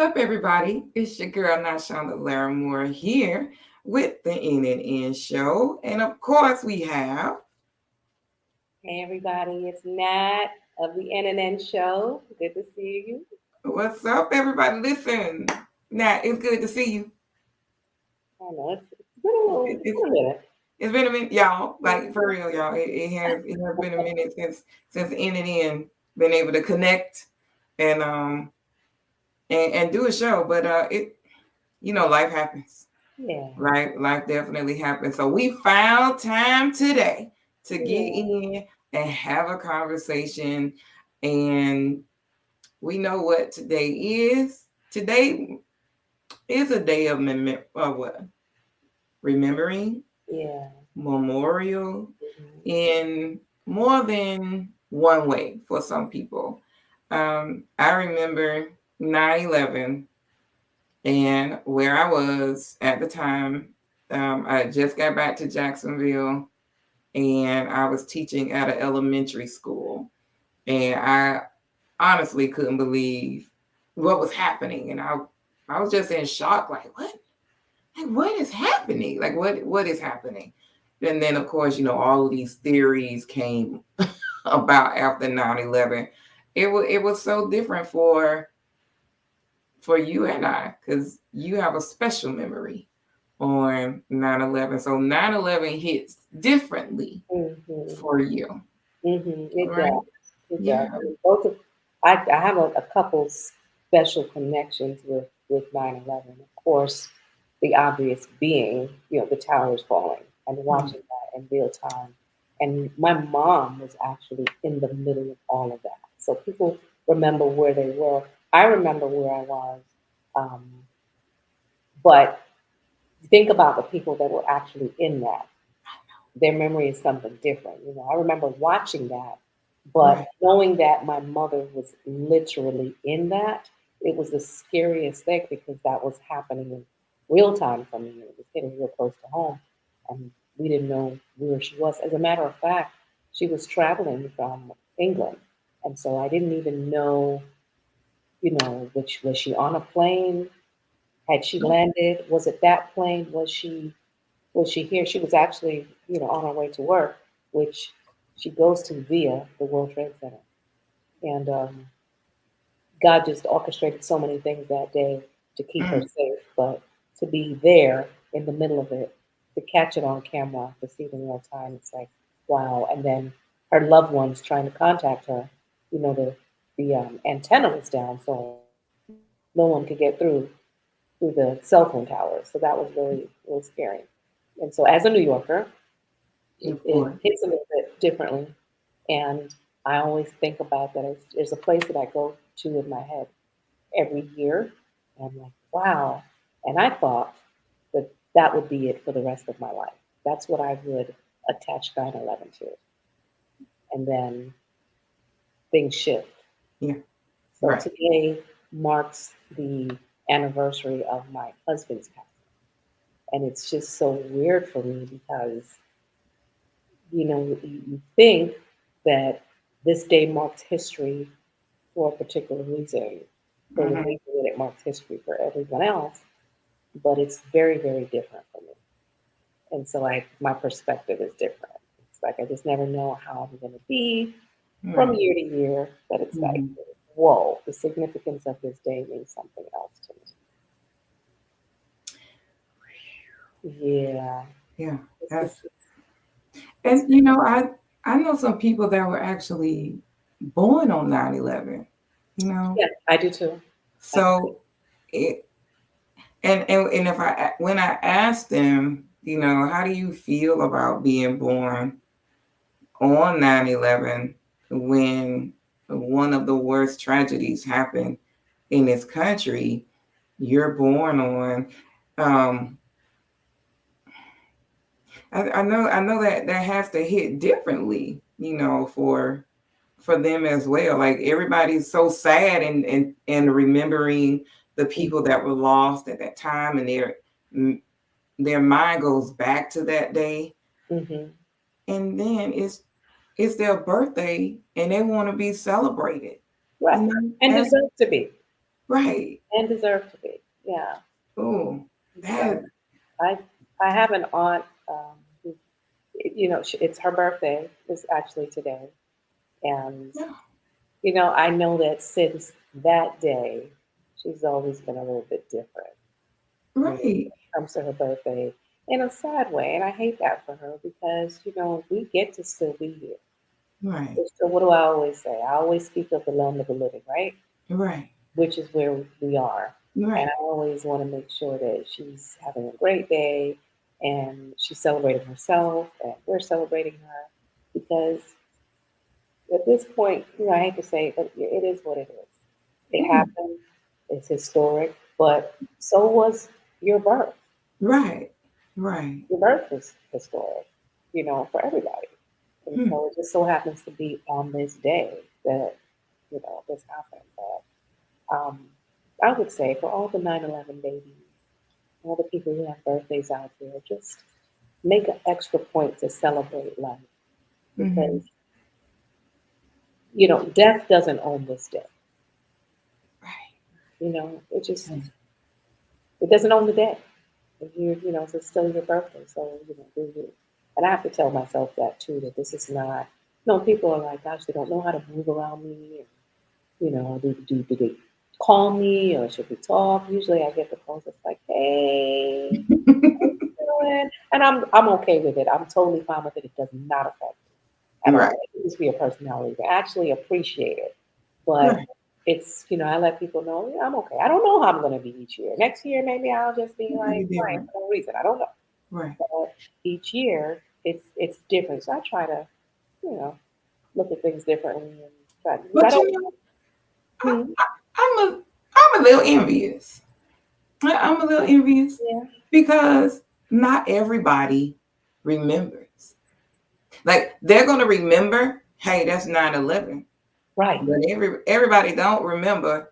up, everybody? It's your girl, Nashonda Larimore, here with the N Show. And of course, we have. Hey everybody, it's Nat of the N Show. Good to see you. What's up, everybody? Listen, Nat, it's good to see you. I know it's been a little, It, it's it's been a minute. it's been a minute, y'all. Like for real, y'all. It has been a minute since N been able to connect and and do a show. But life happens. Yeah, Life definitely happens. So we found time today to get yeah, in and have a conversation. And we know what today is. Today is a day of what? Remembering, yeah. memorial Mhm. in more than one way for some people. I remember 9/11 and where I was at the time. I just got back to Jacksonville and I was teaching at an elementary school. And I honestly couldn't believe what was happening. And I was just in shock, like, what? Like, what is happening? Like, what is happening? And then, of course, all of these theories came about after 9/11. It was so different for you and I, because you have a special memory on 9/11. So 9/11 hits differently Mhm. for you, It right? does. It does. Yeah. I mean, both of I have a couple special connections with 9/11. Of course, the obvious being, the towers falling and Mm. watching that in real time. And my mom was actually in the middle of all of that. So people remember where they were. I remember where I was. Um, but think about the people that were actually in that. Their memory is something different. I remember watching that, but Right. knowing that my mother was literally in that, it was the scariest thing because that was happening in real time for me. It was hitting real close to home, and we didn't know where she was. As a matter of fact, she was traveling from England, and so I didn't even know, which was she on a plane? Had she landed? Was it that plane? Was she here? She was actually, on her way to work, which she goes to via the World Trade Center. And God just orchestrated so many things that day to keep her Mm. safe. But to be there in the middle of it, to catch it on camera, to see it in real time, it's like, wow. And then her loved ones trying to contact her, the antenna was down, so no one could get through the cell phone towers. So that was really, really scary. And so as a New Yorker, it, Of it course. hits a little bit differently. And I always think about that. There's a place that I go to in my head every year. And I'm like, wow. And I thought that that would be it for the rest of my life. That's what I would attach 9/11 to. And then things shift. Yeah. So Right. today marks the anniversary of my husband's passing. And it's just so weird for me because you think that this day marks history for a particular reason, for the Hmm. reason that it marks history for everyone else, but it's very, very different for me. And so my perspective is different. It's like I just never know how I'm going to be from Right. year to year, but it's like, Hmm. whoa, the significance of this day means something else to me. Yeah, Yeah. it's, That's it's, it's and I know some people that were actually born on 9/11. You know, yeah, I do too. I, so it and if I when I asked them, how do you feel about being born on 9/11 when one of the worst tragedies happened in this country? You're born on. Um, I know that has to hit differently, for them as well. Like everybody's so sad and remembering the people that were lost at that time, and their mind goes back to that day, mm-hmm. and then it's their birthday, and they want to be celebrated. Right. You know, And as deserves to be. Right. and deserve to be. Yeah. Oh, that. So I I have an aunt. Who, it's her birthday is actually today, and Yeah. I know that since that day, she's always been a little bit different. When it Right. comes to her birthday in a sad way, and I hate that for her because we get to still be here. Right. So what do I always say? I always speak of the land of the living, right? Right. Which is where we are. And Right. I always want to make sure that she's having a great day and she's celebrating herself and we're celebrating her because at this point, I hate to say it, but it is what it is. It Mm. happened, it's historic, but so was your birth. Right. Right. Your birth was historic, for everybody. And Hmm. so it just so happens to be on this day that, this happened. But I would say for all the 9/11 babies, all the people who have birthdays out there, just make an extra point to celebrate life Mm-hmm. because, death doesn't own this day. Right. It just, it doesn't own the day. It's still your birthday. So, do you. And I have to tell myself that too, that this is not, people are like, gosh, they don't know how to move around me. And, do they call me or should we talk? Usually I get the calls that's like, hey, doing? And I'm okay with it. I'm totally fine with it. It does not affect me at all. Right. It can just be a personality. I actually appreciate it. But Right. it's, I let people know, yeah, I'm okay. I don't know how I'm gonna be each year. Next year maybe I'll just be It could be like crying different. for no reason. I don't know. Right. But each year it's different. So I try to, you know, look at things differently and try because I But don't. I, Hmm, I'm a little envious. I'm a little envious yeah, because not everybody remembers. Like they're gonna remember, hey, that's 9/11. right. But everybody don't remember,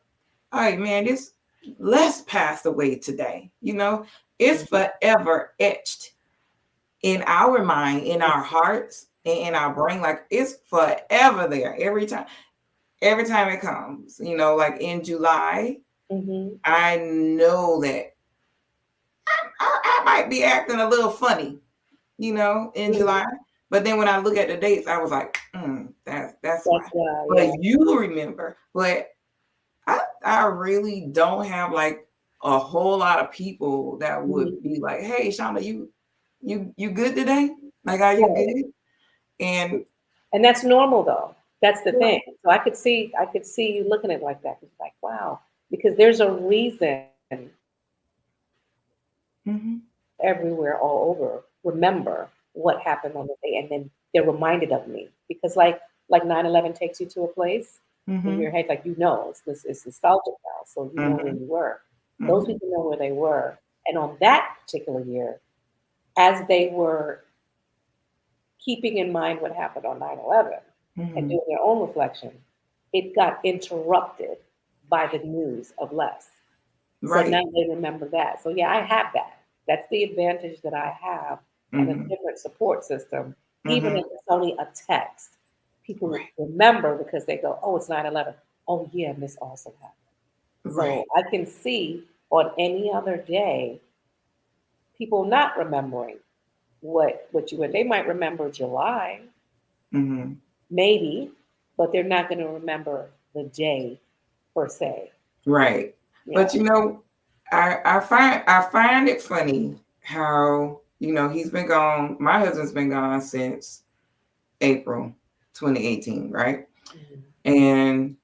hey man, this Les passed away today. It's forever etched in our mind, in our hearts, and in our brain. Like it's forever there every time it comes. Like in July, Mm-hmm. I know that I might be acting a little funny, in Hmm. July. But then when I look at the dates, I was like, that's That's why. why, But yeah. you remember. But I really don't have like a whole lot of people that would Hmm. be like, hey, Shauna, you good today? Like, are you Right. good? And And that's normal though. That's the right. thing. So I could see you looking at it like that. It's like, wow, because there's a reason Mm-hmm. everywhere, all over, remember what happened on the day, and then they're reminded of me because, like 9/11 takes you to a place in Mm-hmm. your head, like it's nostalgic now, so you know where Mm-hmm. you were. Those Mm-hmm. people know where they were, and on that particular year, as they were keeping in mind what happened on 9/11 and Mm-hmm. doing their own reflection, it got interrupted by the news of less. So now Right. they remember that. So yeah, I have that. That's the advantage that I have and a Mm-hmm. different support system. Even Mm-hmm. if it's only a text, people Right. remember because they go, oh, it's 9/11. Oh yeah, and this also happened. So Right. I can see on any other day, people not remembering what you went. They might remember July, Mm-hmm. maybe, but they're not going to remember the day per se. Right. Yeah. But I find it funny how he's been gone. My husband's been gone since April 2018, right? Mhm. And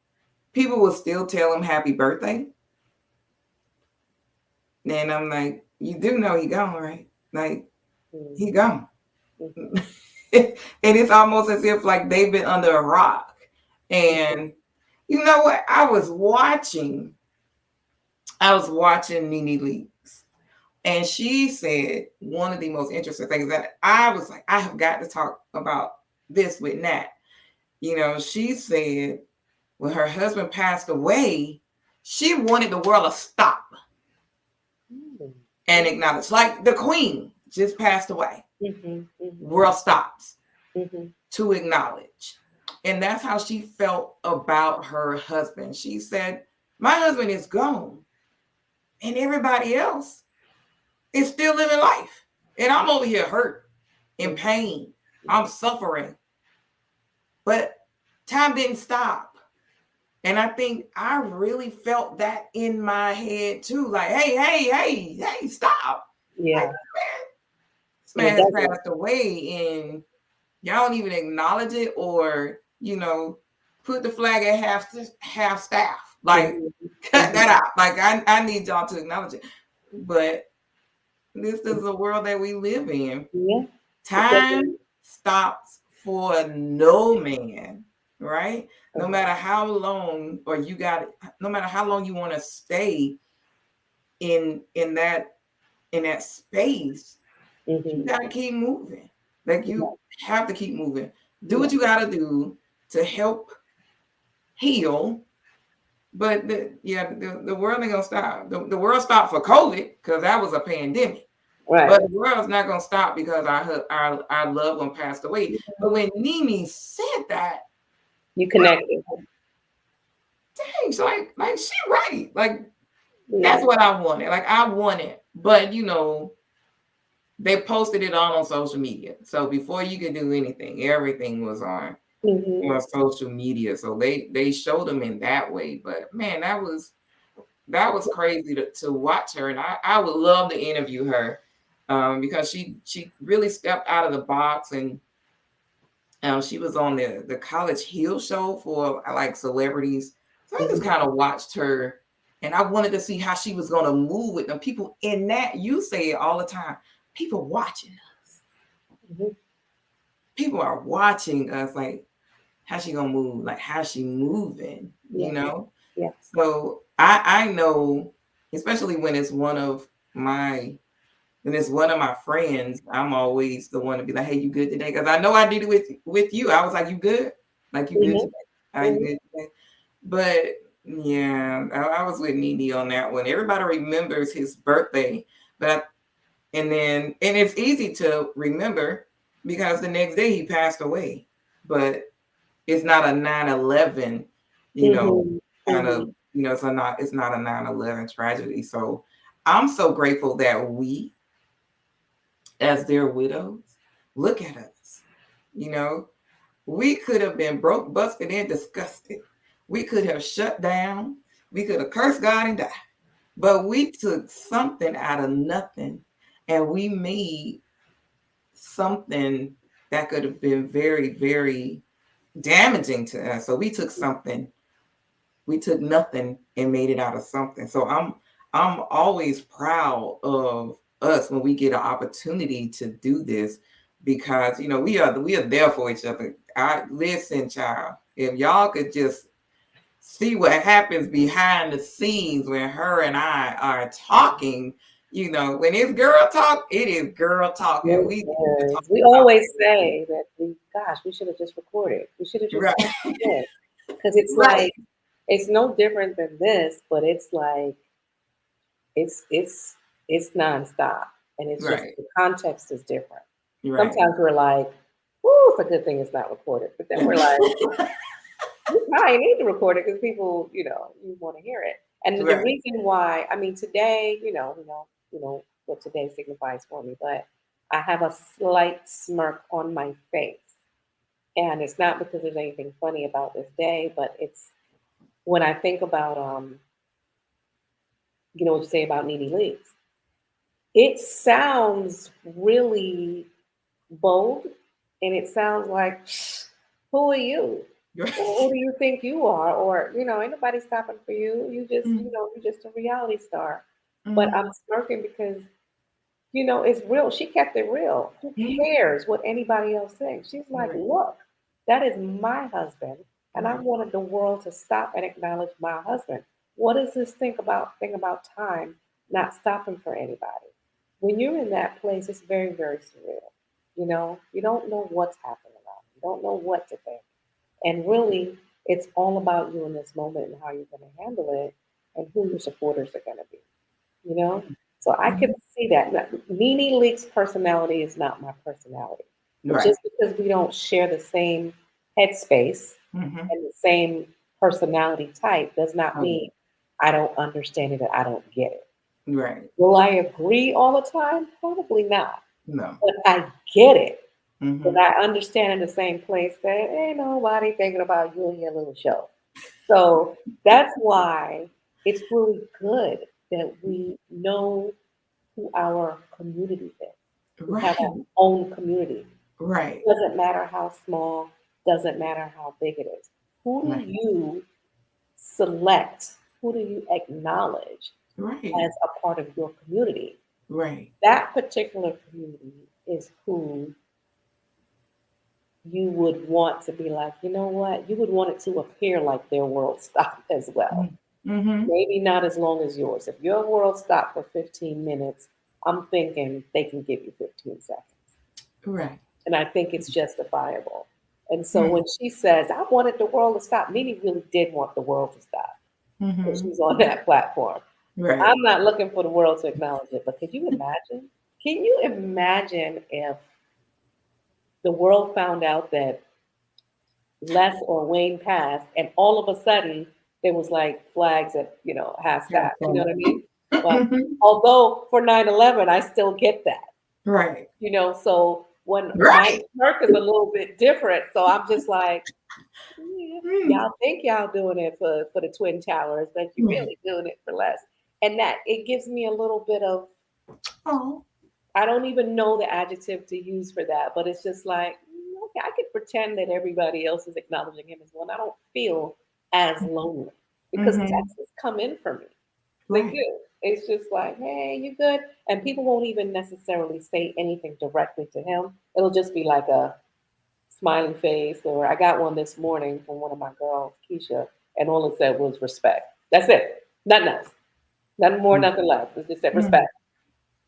people will still tell him happy birthday. And I'm like, you do know he gone, right? Like he Mhm. gone. Mhm. And it's almost as if like they've been under a rock. And you know what? I was watching Nene Leakes, and she said one of the most interesting things that I was like, I have got to talk about this with Nat. She said when her husband passed away, she wanted the world to stop Mhm. and acknowledge, like the Queen just passed away. Mhm. Mhm. World stops Mhm. to acknowledge. And that's how she felt about her husband. She said, My husband is gone, and everybody else is still living life. And I'm over here hurt, in pain. I'm suffering. But time didn't stop. And I think I really felt that in my head too. Like, hey, stop. Like, Yeah. this And it man has doesn't. passed away and y'all don't even acknowledge it or, put the flag at half staff. Like, Mhm. cut Mhm. that out. Like, I need y'all to acknowledge it. But this is the world that we live in. Yeah. It Time doesn't. stops for no man, right? No Uh-huh. matter how long, no matter how long you want to stay in that space, you Mhm. gotta keep moving. Like Yeah. you have to keep moving. Do Yeah. what you gotta do to help heal. But the world ain't gonna stop. The world stopped for COVID because that was a pandemic. Right. But the world's not gonna stop because our loved one passed away. But when Nene said that, You connected. dang, so like she right. Like Yeah. that's what I wanted. Like I wanted, but they posted it all on social media. So before you could do anything, everything was on Mhm. social media. So they showed them in that way. But man, that was crazy to watch her, and I would love to interview her because she really stepped out of the box, and she was on the College Hill show for like celebrities. So I just Mhm. kind of watched her, and I wanted to see how she was going to move with them people. In that, you say it all the time, people watching us, Mhm. people are watching us, like how's she gonna move, like how's she moving, Yeah. Yeah. So I know, especially my when it's one of my friends, I'm always the one to be like, "Hey, you good today?" Because I know I did it with you. I was like, "You good? Like you good Mhm. today? Are you Mhm. good today?" But yeah, I was with Nene on that one. Everybody remembers his birthday, but and it's easy to remember because the next day he passed away. But it's not a 9/11, you know, Mhm. kind Mhm. of, it's not a 9/11 tragedy. So I'm so grateful that we, as their widows, look at us. You know, we could have been broke, busted, and disgusted. We could have shut down. We could have cursed God and died. But we took something out of nothing and we made something that could have been very, very damaging to us. So we took nothing and made it out of something. So I'm always proud of us when we get an opportunity to do this because we are there for each other. I listen, child. If y'all could just see what happens behind the scenes when her and I are talking, when it's girl talk, it is girl talk, and we talk Yes. We about always say that gosh, we should have just recorded. We should have just right, done this. Because it's right, like, it's no different than this, but it's like, it's, it's, it's nonstop. And it's just, right, the context is different. right. Sometimes we're like, whoo, it's a good thing it's not recorded. But then we're like, we probably need to record it because people, you want to hear it. And the Right. reason why, I mean, today, what today signifies for me, but I have a slight smirk on my face. And it's not because there's anything funny about this day, but it's when I think about, what you say about Nene Leakes. It sounds really bold, and it sounds like, who are you? Or who do you think you are? Or, ain't nobody stopping for you. You just, you're just a reality star. But Mhm. I'm smirking because, it's real. She kept it real. Who Mhm. cares what anybody else thinks? She's like, Right. look, that is my husband. And I Right. wanted the world to stop and acknowledge my husband. What does this thing about time not stopping for anybody? When you're in that place, it's very, very surreal. You don't know what's happening around. You don't know what to think. And really, it's all about you in this moment and how you're going to handle it and who your supporters are going to be. You know? So I can Mhm. see that. Now, Nene Leakes' personality is not my personality. But Right. just because we don't share the same headspace Mhm. and the same personality type does not Oh, mean yeah. I don't understand it and I don't get it. Right. Will I agree all the time? Probably not. No. But I get it. But Mm-hmm. I understand in the same place that ain't nobody thinking about you and your little show. So that's why it's really good that we know who our community is. We have our Right. own community. Right. Doesn't matter how small, doesn't matter how big it is. Who do Right. you select? Who do you acknowledge Right. as a part of your community? Right. That particular community is who you would want to be like, you know what? You would want it to appear like their world stopped as well. Mm-hmm. Maybe not as long as yours. If your world stopped for 15 minutes, I'm thinking they can give you 15 seconds. Right. And I think it's justifiable. And so Mm-hmm. when she says, I wanted the world to stop, Mimi really did want the world to stop when Mm-hmm. she's on that platform. Right. I'm not looking for the world to acknowledge it, but could you imagine? Can you imagine if the world found out that Les or Wayne passed, and all of a sudden there was like flags at half Yeah, staff. You know so- what I mean? But Mhm. although for 9/11, I still get that. Right. So when my Right. work is a little bit different, so I'm just like, yeah, Mm. y'all think y'all doing it for the Twin Towers, but you're Right. really doing it for less. And that it gives me a little bit of Oh. I don't even know the adjective to use for that, but it's just like, okay, I could pretend that everybody else is acknowledging him as well. And I don't feel as lonely because Mm-hmm. texts come in for me. They Right. do. It's just like, hey, you good? And people won't even necessarily say anything directly to him. It'll just be like a smiley face, or I got one this morning from one of my girls, Keisha, and all it said was respect. That's it. Nothing else. Nothing more, nothing less. It just said Mm-hmm. respect.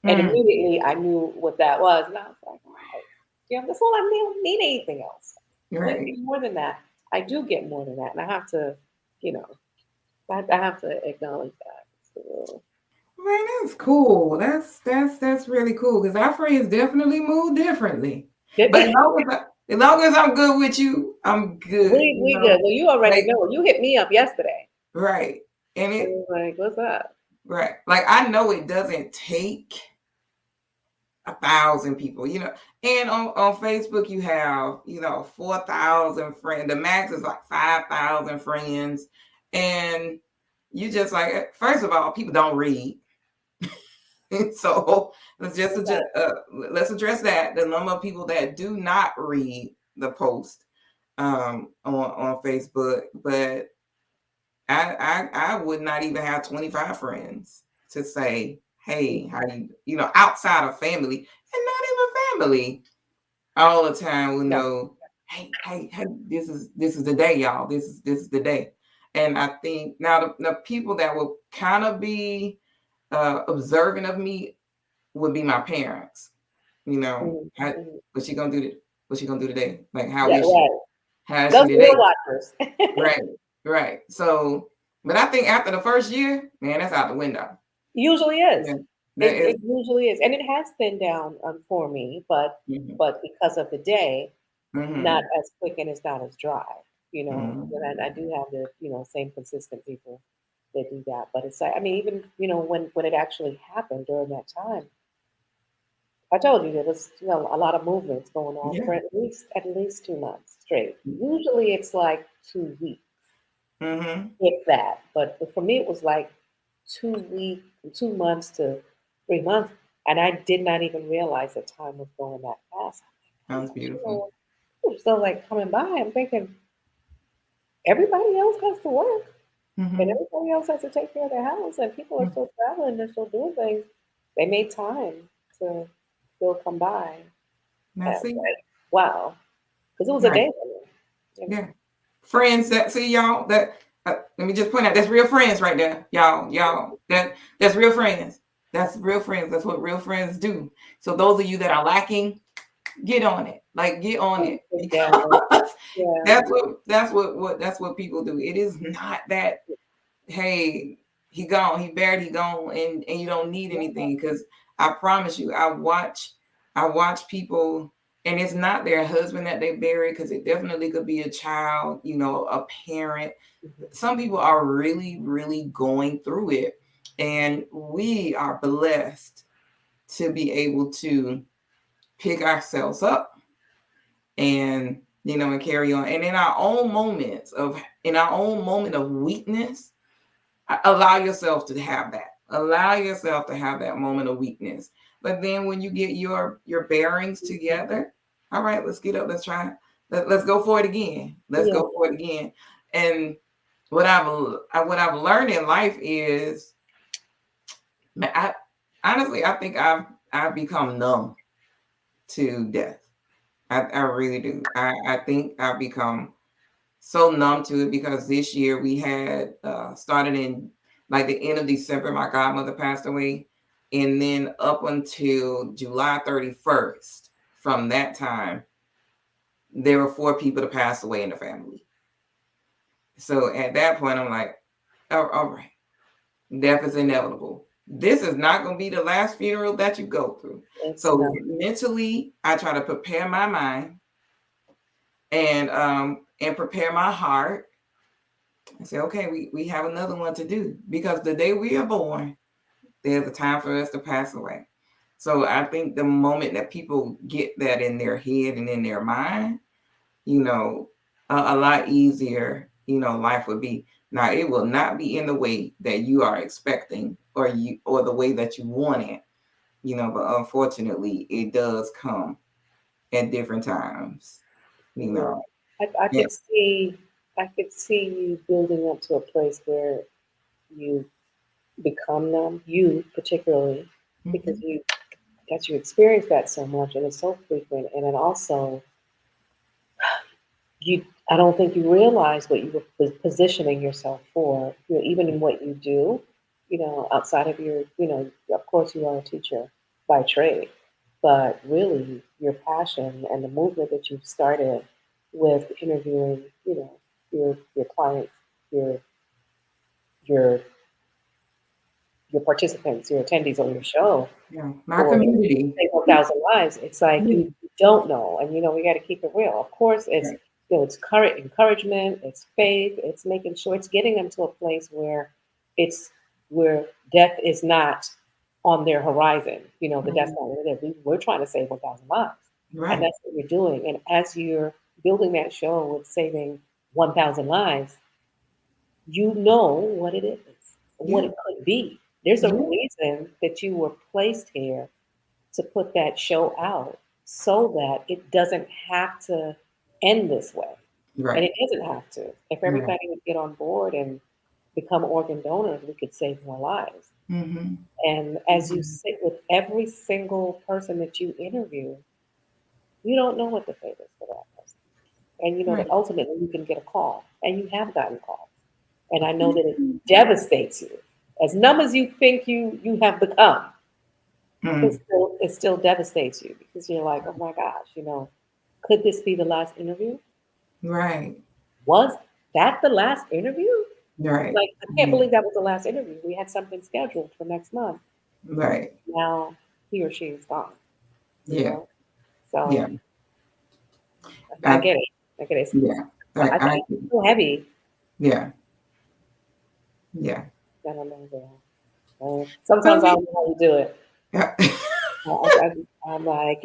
And immediately I knew what that was. And I was like, all right, that's all I need. I don't need anything else. I don't Right. need more than that. I do get more than that. And I have to, you know, I have to acknowledge that. So, Man, that's cool. That's really cool because our friends definitely move differently. But as long as I'm good with you, I'm good. we good. Well, you already Like know. You hit me up yesterday. right. And I it was like, what's up? right. Like I know it doesn't take 1,000 people, and on Facebook you have, 4,000 friends. The max is like 5,000 friends. And you just like, first of all, people don't read. So let's address that. The number of people that do not read the post on Facebook, but I would not even have 25 friends to say, hey, how outside of family, and not even family all the time will No. know, hey, this is the day, y'all. This is the day. And I think now the people that will kind of be observant of me would be my parents. Mm-hmm. What's she gonna do? What she gonna do today? Like, how Yeah, is she? right. How is she Those today? real watchers. Right, right. So, but I think after the first year, man, that's out the window. Usually is. Yeah, that It, is. it usually is. And it has thinned down for me, but Mm-hmm, because of the day, not mm-hmm, as quick and it's not as dry, And I mm-hmm. do have the, same consistent people that do that. But it's like, I mean, even, when it actually happened during that time, I told you there was, a lot of movements going on for Yeah. at least 2 months straight. Usually it's like 2 weeks, Mm-hmm. if that. But for me, it was like 2 weeks, 2 months to 3 months. And I did not even realize that time was going that fast. That was beautiful. It was still like coming by. I'm thinking, everybody else has to work and Mm-hmm. everybody else has to take care of their house and people are still traveling, they're still doing things. They made time to still come by. Now And I was see, like, wow. Because it was a right. day for me. Yeah. Friends that see y'all that let me just point out that's real friends right there. Y'all that's real friends. That's real friends. That's what real friends do. So those of you that are lacking, get on it. Like get on it. Yeah. Because Yeah. that's what people do. It is not that, hey, he gone, he buried, he gone, and you don't need anything. Because I promise you, I watch people, and it's not their husband that they bury, because it definitely could be a child, a parent. Some people are really, really going through it, and we are blessed to be able to pick ourselves up and and carry on. And in our own moment of weakness, allow yourself to have that moment of weakness. But then when you get your bearings together, all right, let's get up, let's try, let's go for it again, Yeah. And what I've learned in life is, I honestly, I think I've become numb to death. I really do. I think I've become so numb to it, because this year we had started in like the end of December, my godmother passed away. And then up until July 31st, from that time, there were 4 people to pass away in the family. So at that point, I'm like, oh, all right, death is inevitable. This is not going to be the last funeral that you go through. So mentally, I try to prepare my mind and prepare my heart and say, okay, we have another one to do, because the day we are born, there's a time for us to pass away. So I think the moment that people get that in their head and in their mind, a lot easier, life would be. Now, it will not be in the way that you are expecting, or the way that you want it, but unfortunately it does come at different times, you Yeah. know. I Yeah. could see you building up to a place where you become them, you particularly, because Mm-hmm. you experience that so much and it's so frequent. And then also, I don't think you realize what you were positioning yourself for, even in what you do, outside of of course you are a teacher by trade, but really your passion and the movement that you've started with interviewing, your clients, your your your participants, your attendees on your show Yeah, my for community. Save 1,000 Lives. It's like Yeah. you don't know, and we got to keep it real. Of course, it's Right. it's encouragement, it's faith, it's making sure it's getting them to a place where it's where death is not on their horizon. The death's Mhm. not there. We're trying to save 1,000 lives, and Right. that's what you're doing. And as you're building that show with saving 1,000 lives, you know what it is and what Yeah. it could be. There's a Yeah. reason that you were placed here to put that show out so that it doesn't have to end this way. And Right. it doesn't have to. If Right. everybody would get on board and become organ donors, we could save more lives. Mm-hmm. And as you Mm-hmm. sit with every single person that you interview, you don't know what the fate is for that person. And you know that Right. ultimately you can get a call, and you have gotten calls. And I know that it devastates you. As numb as you think you have become, Mm. it still devastates you because you're like, oh my gosh, could this be the last interview? Right. Was that the last interview? Right. Like, I can't Yeah. believe that was the last interview. We had something scheduled for next month. Right. Now he or she is gone, you Yeah. know? So Yeah. I I, get it. I get it. yeah. I I think it's so heavy. yeah. Yeah. I don't know. I Sometimes I mean, don't know how you do it. yeah. I'm like,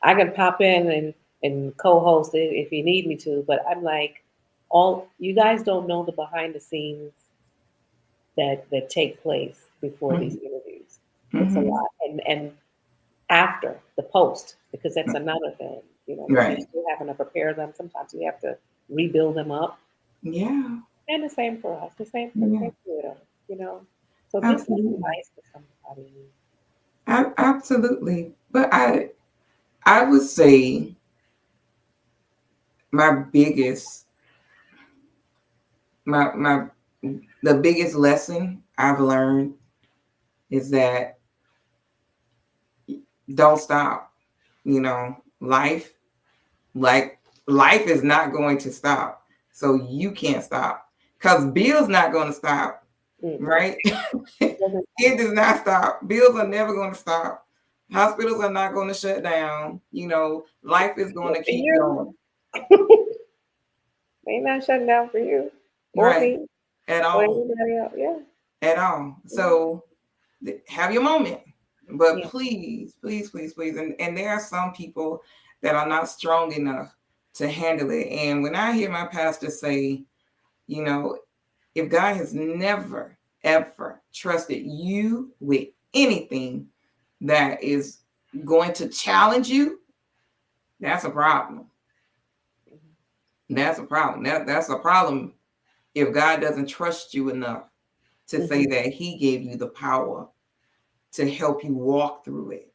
I can pop in and co-host it if you need me to, but I'm like, all you guys don't know the behind the scenes that take place before these interviews. It's a Mm-hmm. lot, and after the post, because that's another thing, because you're Right. still having to prepare them. Sometimes you have to rebuild them up, Yeah. and the same for us, the same for Yeah. Twitter, you know. So just some Absolutely. advice for somebody. Absolutely. But I would say my biggest my the biggest lesson I've learned is that don't stop. Life, like life is not going to stop. So you can't stop, because Bill's not going to stop, Mm-mm. right? It does not stop. Bills are never going to stop. Hospitals are not going to shut down. You know, life is going to For keep you, going. they not shutting down for you or Right. me At or all. anybody else. Yeah. At all. Mhm. So have your moment. But Yeah. please, please, please, please. And there are some people that are not strong enough to handle it. And when I hear my pastor say, you know, if God has never, ever trusted you with anything that is going to challenge you, that's a problem. That's a problem. That's a problem if God doesn't trust you enough to say Mm-hmm. that He gave you the power to help you walk through it.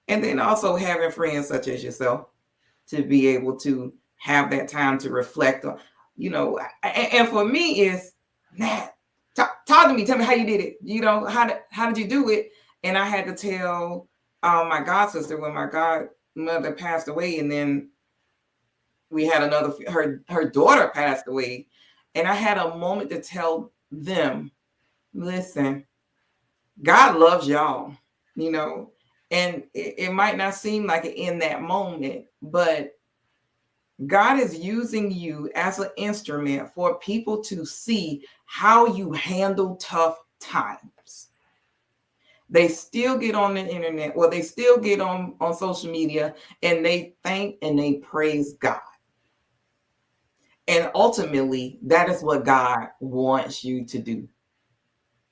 And then also having friends such as yourself to be able to have that time to reflect on, you know, and for me is, Nat, talk to me, tell me how you did it. You know, how did you do it? And I had to tell my god sister when my godmother passed away, and then we had another, her daughter passed away, and I had a moment to tell them, listen, God loves y'all, you know, and it might not seem like it in that moment, but God is using you as an instrument for people to see how you handle tough times. They still get on the internet, or they still get on social media, and they thank and they praise God. And ultimately, that is what God wants you to do.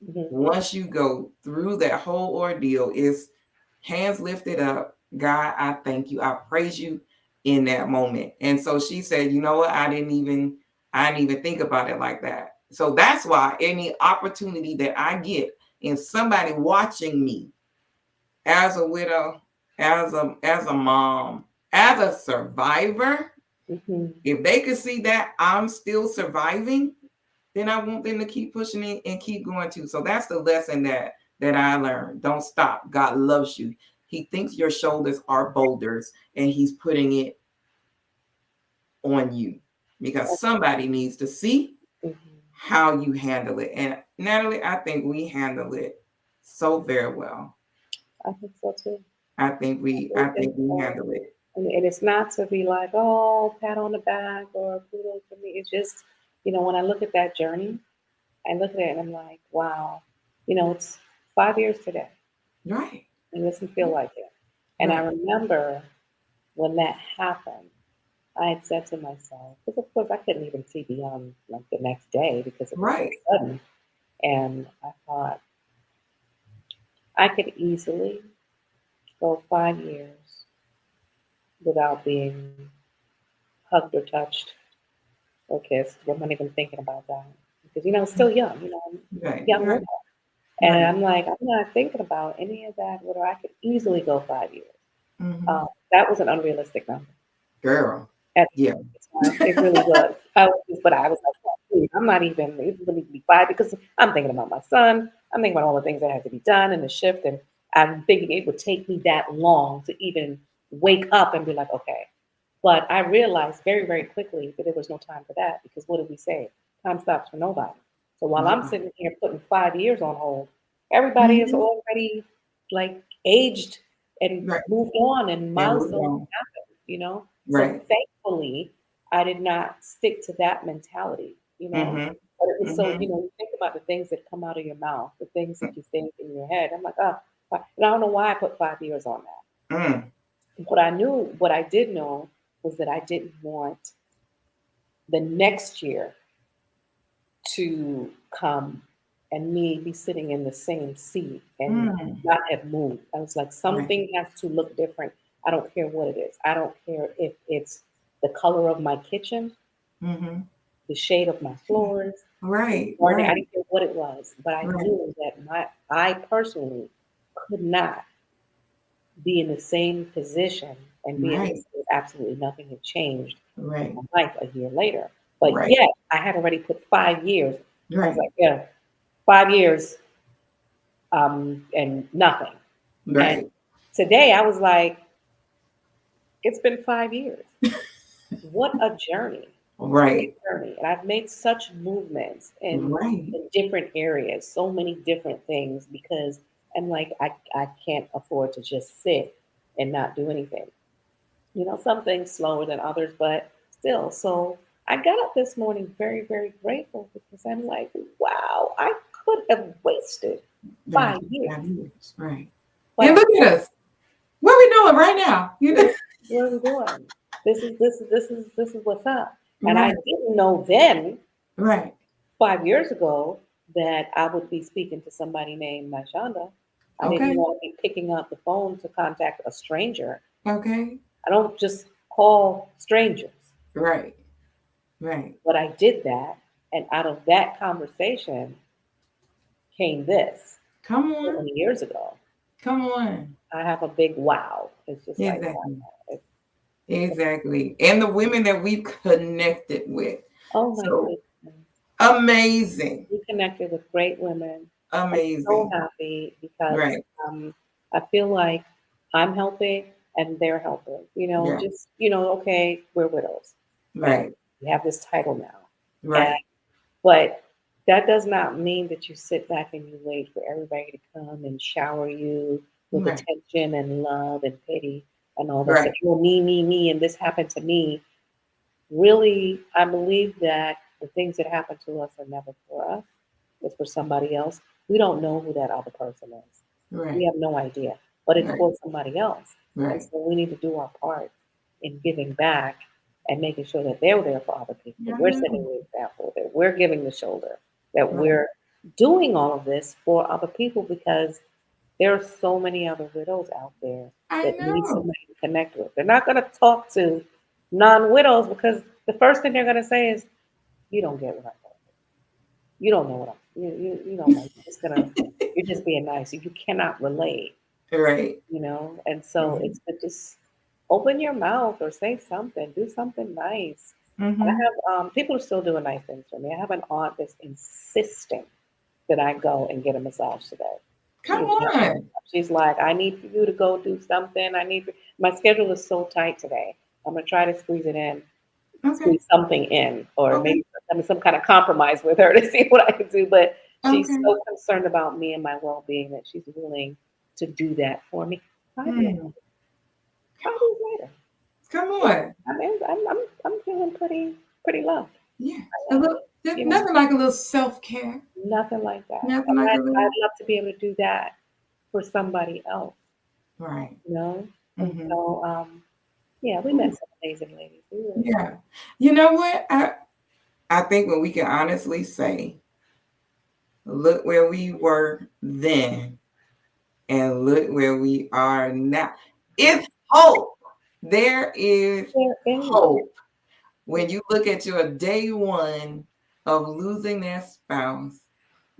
Mm-hmm. Once you go through that whole ordeal, is hands lifted up. God, I thank you. I praise you in that moment. And so she said, you know what? I didn't even think about it like that. So that's why any opportunity that I get in somebody watching me as a widow, as a mom, as a survivor, Mm-hmm. if they could see that I'm still surviving, then I want them to keep pushing it and keep going too. So that's the lesson that I learned. Don't stop. God loves you. He thinks your shoulders are boulders, and He's putting it on you because somebody needs to see Mm-hmm. how you handle it. And Natalie, I think we handle it so very well. I think so too. I think we I I think, think we handle it. and it's not to be like, oh, pat on the back or kudos for me. It's just, when I look at that journey, I look at it and I'm like, wow, it's 5 years today. Right. It doesn't feel like it. And I Right. remember when that happened, I had said to myself, because of course I couldn't even see beyond like the next day because it was so Right. sudden. And I thought I could easily go 5 years without being hugged or touched or kissed. I'm not even thinking about that because still young, Right. young woman. Right. And Right. I'm like, I'm not thinking about any of that. Whether I could easily go 5 years. Mm-hmm. That was an unrealistic number. Girl. At Yeah. the time. It really was. But I was like, "Oh, please, I'm not even, it really be 5 because I'm thinking about my son. I'm thinking about all the things that had to be done in the shift. And I'm thinking it would take me that long to even wake up and be like, okay. But I realized very, very quickly that there was no time for that because what did we say? Time stops for nobody. So while I'm Yeah. sitting here putting 5 years on hold, everybody is Mm-hmm. already like aged and Right. moved on and And we're milestones wrong. happened. So Right. thankfully, I did not stick to that mentality. Mm-hmm. But it was so, Mm-hmm. you think about the things that come out of your mouth, the things that you think in your head. I'm like, oh, and I don't know why I put 5 years on that. Mm. What I did know was that I didn't want the next year to come and me be sitting in the same seat and Mm. not have moved. I was like, Right. something has to look different. I don't care what it is. I don't care if it's the color of my kitchen, Mm-hmm. the shade of my floors, the Right. garden. I Right. didn't care what it was, but I Right. knew that I personally could not be in the same position and be able to Right. say absolutely nothing had changed in Right. my life a year later. But Right. yet I had already put 5 years. I was Right. like, yeah, 5 years and nothing. And Right. today I was like, it's been 5 years. What a journey. What a Right. journey. And I've made such movements in Right. different areas, so many different things because And like, I can't afford to just sit and not do anything. Some things slower than others, but still. So I got up this morning very, very grateful because I'm like, wow, I could have wasted That's 5 years, right. but And I look at us. What are we doing right now? what are we doing? This is what's up. And I Right, didn't know then, right. 5 years ago, that I would be speaking to somebody named Mashonda. I didn't Okay, want to be picking up the phone to contact a stranger. okay. I don't just call strangers, Right, right. but I did that. And out of that conversation came this Come so on, many years ago. come on. I have a big wow. It's just like, wow. Exactly, It's, exactly. And the women that we've connected with. oh my So goodness. amazing, We connected with great women. I'm so amazing. happy because Right. I feel like I'm helping and they're helping. Yeah. Just, okay, we're widows and Right. we have this title now. And, Right. but that does not mean that you sit back and you wait for everybody to come and shower you with Right. attention and love and pity and all that stuff. Right. Well, me, and this happened to me. Really, I believe that the things that happen to us are never for us, it's for somebody else. We don't know who that other person is. We Right. have no idea, but it's Right. for somebody else. And Right. so we need to do our part in giving back and making sure that they're there for other people. I We're setting know. the example, that we're giving the shoulder, that Right. we're doing all of this for other people because there are so many other widows out there I that need know. somebody to connect with. They're not going to talk to non-widows because the first thing they're going to say is, "You don't get what I'm going through. You don't know what you don't know. You're just being nice. You cannot relate, Right. And so Mhm. it's to just open your mouth or say something, do something nice. And I Mhm. have people are still doing nice things for me. I have an aunt that's insisting that I go and get a massage today. She Come is not giving on. up. She's like, I need for you to go do something. My schedule is so tight today. I'm gonna try to Okay. squeeze something in, or Okay. maybe some kind of compromise with her to see what I can do. But she's Okay. so concerned about me and my well-being that she's willing to do that for me. 5 years, Hmm. 5 years later, Come yeah, on. I mean, I'm feeling pretty loved. Yeah. I A am, little, you know, nothing like a little self-care. nothing like that. Nothing And like a I'd little. love to be able to do that for somebody else, Right. you know. And Mhm. so, yeah, we met some amazing ladies. We really did. Yeah. You know what? I think when we can honestly say, look where we were then and look where we are now. It's hope. There is There is. hope. When you look at your day one of losing their spouse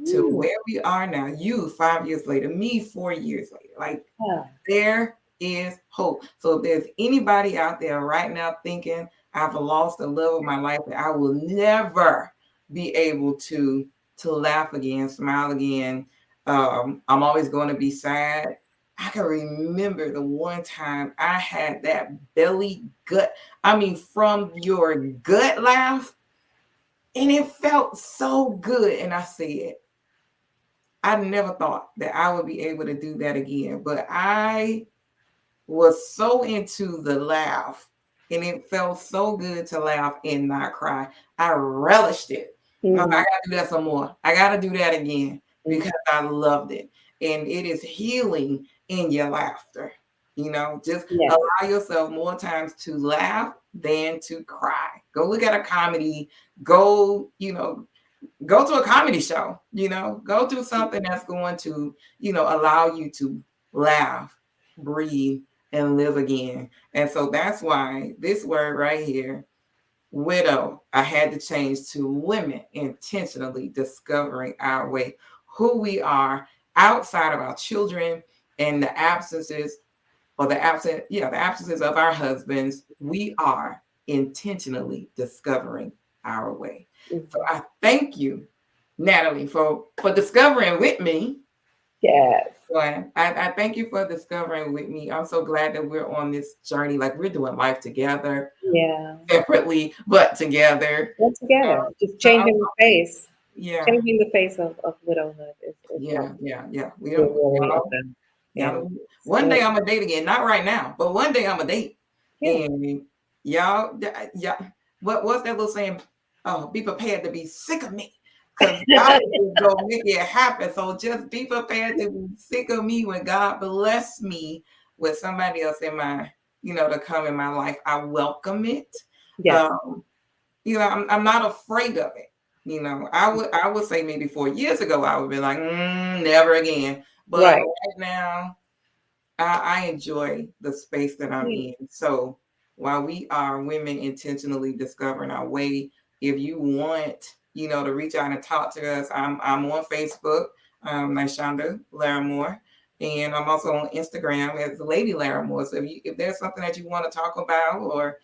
to Mm, where we are now, you 5 years later, me 4 years later, like yeah. there is hope. So if there's anybody out there right now thinking I've lost the love of my life, that I will never be able to laugh again, smile again. I'm always going to be sad. I can remember the one time I had that belly gut. I mean, from your gut laugh, and it felt so good. And I said, I never thought that I would be able to do that again. But I was so into the laugh, and it felt so good to laugh and not cry. I relished it. I'm like, I Mm, gotta do that some more. I gotta do that again mm, because I loved it. And it is healing in your laughter. Just yes. allow yourself more times to laugh than to cry. Go look at a comedy, go, go to a comedy show, go do something that's going to, allow you to laugh, breathe, and live again. And so that's why this word right here, widow, I had to change to women intentionally discovering our way, who we are outside of our children and the absences or the absences of our husbands. We are intentionally discovering our way. So Mhm. I thank you, Natalie, for discovering with me. Yes. I thank you for discovering with me. I'm so glad that we're on this journey. Like we're doing life together, Yeah. separately, but together. We're Um, together. Just so I'm changing the face. Yeah. changing the face of widowhood is what Yeah. We we're don't, really y'all, into. And y'all. One so, day I'm gonna date again. Not right now, but one day I'm gonna date. yeah, And y'all, what's that little saying? Oh, be prepared to be sick of me, because God is gonna make it happen. So just be prepared to be sick of me when God bless me with somebody else in my, to come in my life. I welcome it. yes, Um, I'm not afraid of it. I would say maybe 4 years ago I would be like, never again. But right. right now, I enjoy the space that I'm Yeah. in. So while we are women intentionally discovering our way, if you want, to reach out and talk to us, I'm on Facebook, like Shonda Larimore, and I'm also on Instagram as Lady Larimore. So if there's something that you want to talk about, or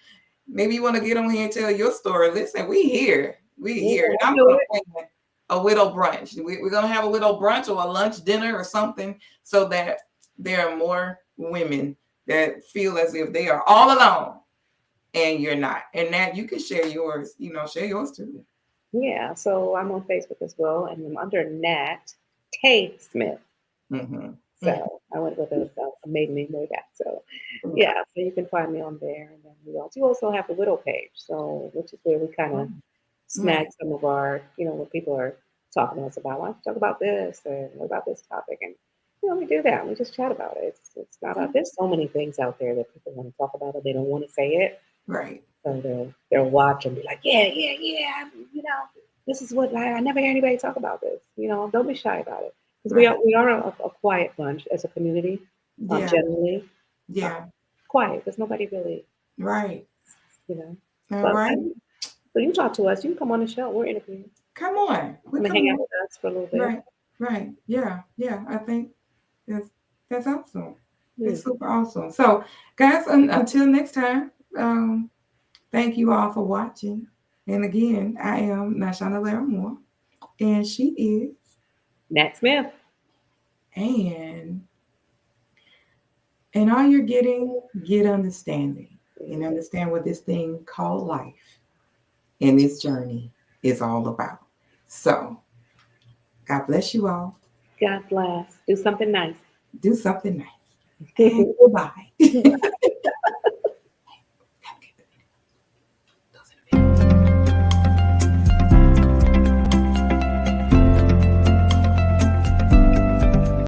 maybe you want to get on here and tell your story. Listen, we here. We Yeah, here. And let's I'm do going to it. plan a widow brunch. We're going to have a widow brunch or a lunch dinner or something, so that there are more women that feel as if they are all alone and you're not. And that you can share yours, share yours too. Yeah, so I'm on Facebook as well, and I'm under Nat Tay Smith. Mm-hmm. So I went with a maiden name way back. So Okay. yeah, so you can find me on there. And then you also have the widow page, so which is where we kind of snag Right. some of our, what people are talking to us about. Why don't you talk about this and what about this topic? And we do that. We just chat about it. It's not a, there's so many things out there that people want to talk about, but they don't want to say it. Right. So they'll watch and be like, yeah. This is what I never hear anybody talk about this. Don't be shy about it because we Right. are a quiet bunch as a community, Yeah. generally uh, Yeah. quiet. There's nobody really, Right. you know. All But right. so you talk to us. You can come on the show. We're interviewing. Come on. We Come and come hang out on. with us for a little bit. Right. Right. Yeah. Yeah. I think that's that's awesome. Hmm. It's super awesome. So, guys, until next time, thank you all for watching. And again, I am Nashana Larimore, and she is, Nat Smith. and all you're getting, get understanding, and Mhm. understand what this thing called life and this journey is all about. So, God bless you all. God bless. Do something nice. Do something nice. And goodbye.